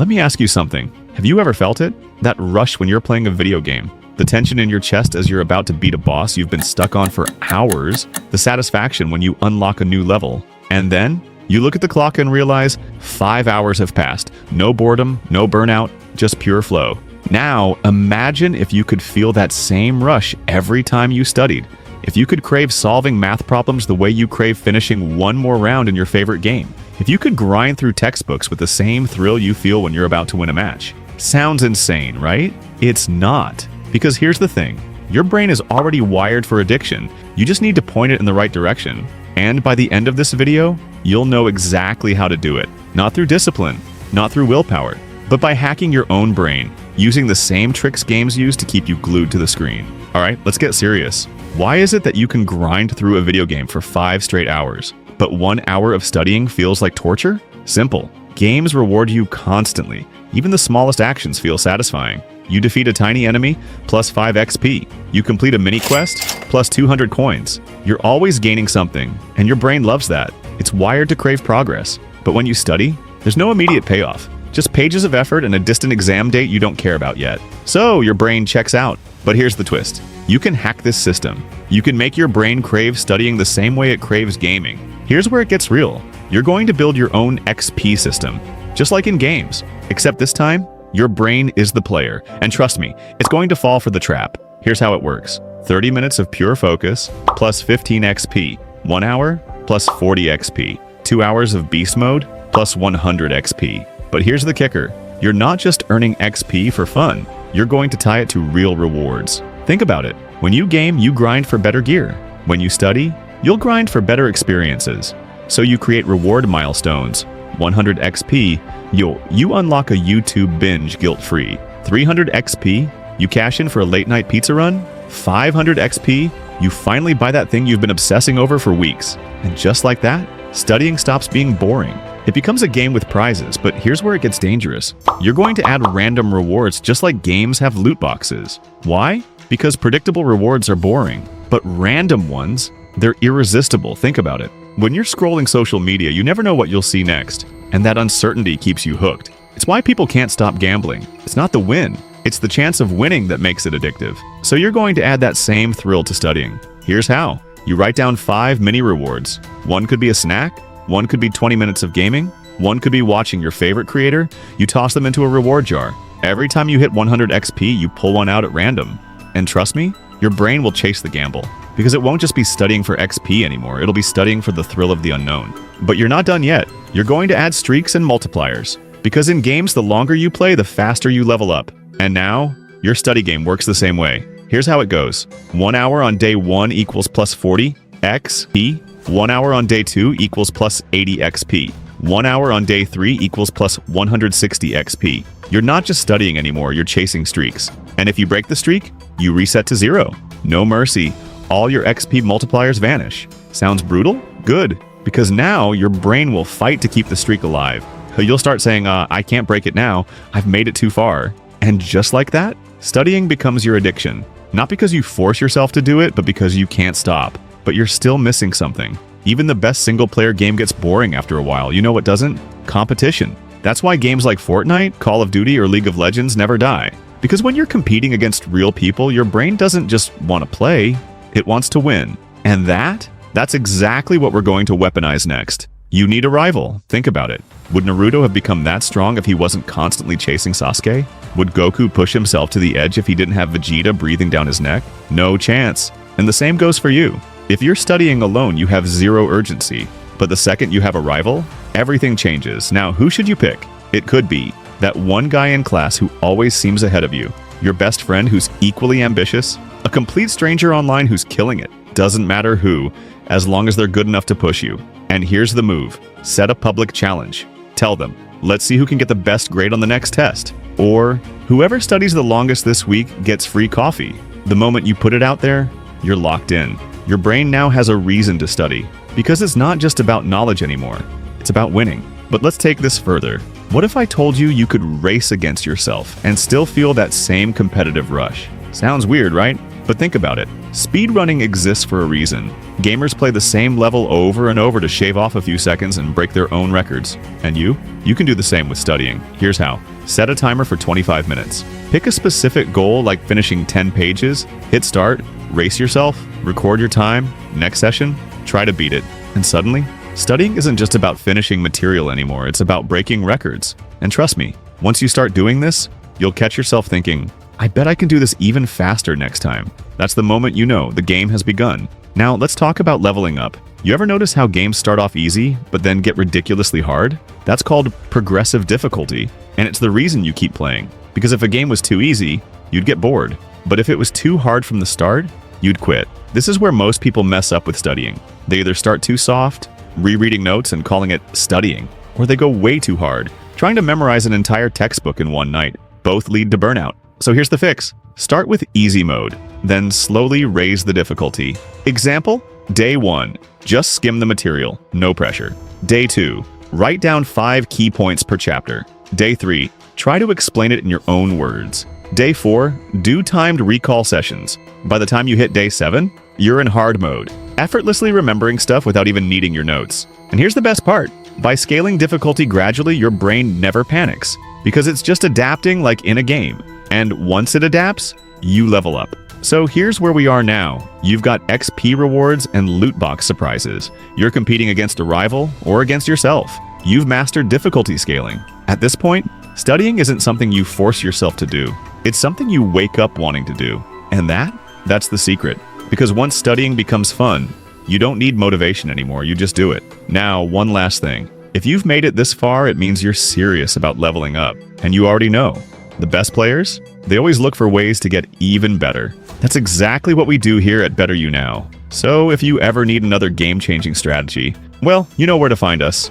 Let me ask you something. Have you ever felt it? That rush when you're playing a video game? The tension in your chest as you're about to beat a boss you've been stuck on for hours? The satisfaction when you unlock a new level? And then, you look at the clock and realize 5 hours have passed. No boredom, no burnout, just pure flow. Now, imagine if you could feel that same rush every time you studied. If you could crave solving math problems the way you crave finishing one more round in your favorite game. If you could grind through textbooks with the same thrill you feel when you're about to win a match. Sounds insane, right? It's not. Because here's the thing. Your brain is already wired for addiction. You just need to point it in the right direction. And by the end of this video, you'll know exactly how to do it. Not through discipline, not through willpower, but by hacking your own brain, using the same tricks games use to keep you glued to the screen. All right, let's get serious. Why is it that you can grind through a video game for 5 straight hours, but 1 hour of studying feels like torture? Simple. Games reward you constantly. Even the smallest actions feel satisfying. You defeat a tiny enemy, plus 5 XP. You complete a mini quest, plus 200 coins. You're always gaining something, and your brain loves that. It's wired to crave progress. But when you study, there's no immediate payoff. Just pages of effort and a distant exam date you don't care about yet. So your brain checks out. But here's the twist. You can hack this system. You can make your brain crave studying the same way it craves gaming. Here's where it gets real. You're going to build your own XP system, just like in games. Except this time, your brain is the player. And trust me, it's going to fall for the trap. Here's how it works. 30 minutes of pure focus, plus 15 XP. 1 hour, plus 40 XP. 2 hours of beast mode, plus 100 XP. But here's the kicker. You're not just earning XP for fun. You're going to tie it to real rewards. Think about it. When you game, you grind for better gear. When you study, you'll grind for better experiences. So you create reward milestones. 100 XP, you unlock a YouTube binge guilt-free. 300 XP, you cash in for a late-night pizza run. 500 XP, you finally buy that thing you've been obsessing over for weeks. And just like that, studying stops being boring. It becomes a game with prizes, but here's where it gets dangerous. You're going to add random rewards just like games have loot boxes. Why? Because predictable rewards are boring, but random ones, they're irresistible. Think about it. When you're scrolling social media, you never know what you'll see next, and that uncertainty keeps you hooked. It's why people can't stop gambling. It's not the win, it's the chance of winning that makes it addictive. So you're going to add that same thrill to studying. Here's how. You write down 5 mini rewards. One could be a snack, one could be 20 minutes of gaming, one could be watching your favorite creator. You toss them into a reward jar. Every time you hit 100 XP, you pull one out at random. And trust me, your brain will chase the gamble. Because it won't just be studying for XP anymore, it'll be studying for the thrill of the unknown. But you're not done yet. You're going to add streaks and multipliers. Because in games, the longer you play, the faster you level up. And now, your study game works the same way. Here's how it goes. 1 hour on day 1 equals plus 40 XP. 1 hour on day 2 equals plus 80 XP. 1 hour on day 3 equals plus 160 XP. You're not just studying anymore, you're chasing streaks. And if you break the streak, you reset to 0. No mercy. All your XP multipliers vanish. Sounds brutal? Good. Because now your brain will fight to keep the streak alive. You'll start saying, I can't break it now. I've made it too far. And just like that, studying becomes your addiction. Not because you force yourself to do it, but because you can't stop. But you're still missing something. Even the best single-player game gets boring after a while. You know what doesn't? Competition. That's why games like Fortnite, Call of Duty, or League of Legends never die. Because when you're competing against real people, your brain doesn't just want to play, it wants to win. And that's exactly what we're going to weaponize next. You need a rival. Think about it. Would Naruto have become that strong if he wasn't constantly chasing Sasuke? Would Goku push himself to the edge if he didn't have Vegeta breathing down his neck? No chance. And the same goes for you. If you're studying alone, you have 0 urgency. But the second you have a rival, everything changes. Now, who should you pick? It could be that one guy in class who always seems ahead of you, your best friend who's equally ambitious, a complete stranger online who's killing it. Doesn't matter who, as long as they're good enough to push you. And here's the move. Set a public challenge. Tell them, let's see who can get the best grade on the next test. Or, whoever studies the longest this week gets free coffee. The moment you put it out there, you're locked in. Your brain now has a reason to study. Because it's not just about knowledge anymore. It's about winning. But let's take this further. What if I told you you could race against yourself and still feel that same competitive rush? Sounds weird, right? But think about it. Speedrunning exists for a reason. Gamers play the same level over and over to shave off a few seconds and break their own records. And you? You can do the same with studying. Here's how. Set a timer for 25 minutes. Pick a specific goal like finishing 10 pages, hit start, race yourself, record your time, next session, try to beat it. And suddenly, studying isn't just about finishing material anymore, it's about breaking records. And trust me, once you start doing this, you'll catch yourself thinking, I bet I can do this even faster next time. That's the moment you know the game has begun. Now, let's talk about leveling up. You ever notice how games start off easy, but then get ridiculously hard? That's called progressive difficulty, and it's the reason you keep playing. Because if a game was too easy, you'd get bored. But if it was too hard from the start, you'd quit. This is where most people mess up with studying. They either start too soft, rereading notes and calling it studying, or they go way too hard, trying to memorize an entire textbook in one night. Both lead to burnout. So here's the fix. Start with easy mode, then slowly raise the difficulty. Example, Day 1, just skim the material, no pressure. Day 2, write down 5 key points per chapter. Day 3, try to explain it in your own words. Day 4, do timed recall sessions. By the time you hit Day 7, you're in hard mode, effortlessly remembering stuff without even needing your notes. And here's the best part. By scaling difficulty gradually, your brain never panics, because it's just adapting like in a game. And once it adapts, you level up. So here's where we are now. You've got XP rewards and loot box surprises. You're competing against a rival or against yourself. You've mastered difficulty scaling. At this point, studying isn't something you force yourself to do. It's something you wake up wanting to do. And that's the secret. Because once studying becomes fun, you don't need motivation anymore, you just do it. Now, one last thing. If you've made it this far, it means you're serious about leveling up. And you already know. The best players? They always look for ways to get even better. That's exactly what we do here at Better You Now. So if you ever need another game-changing strategy, well, you know where to find us.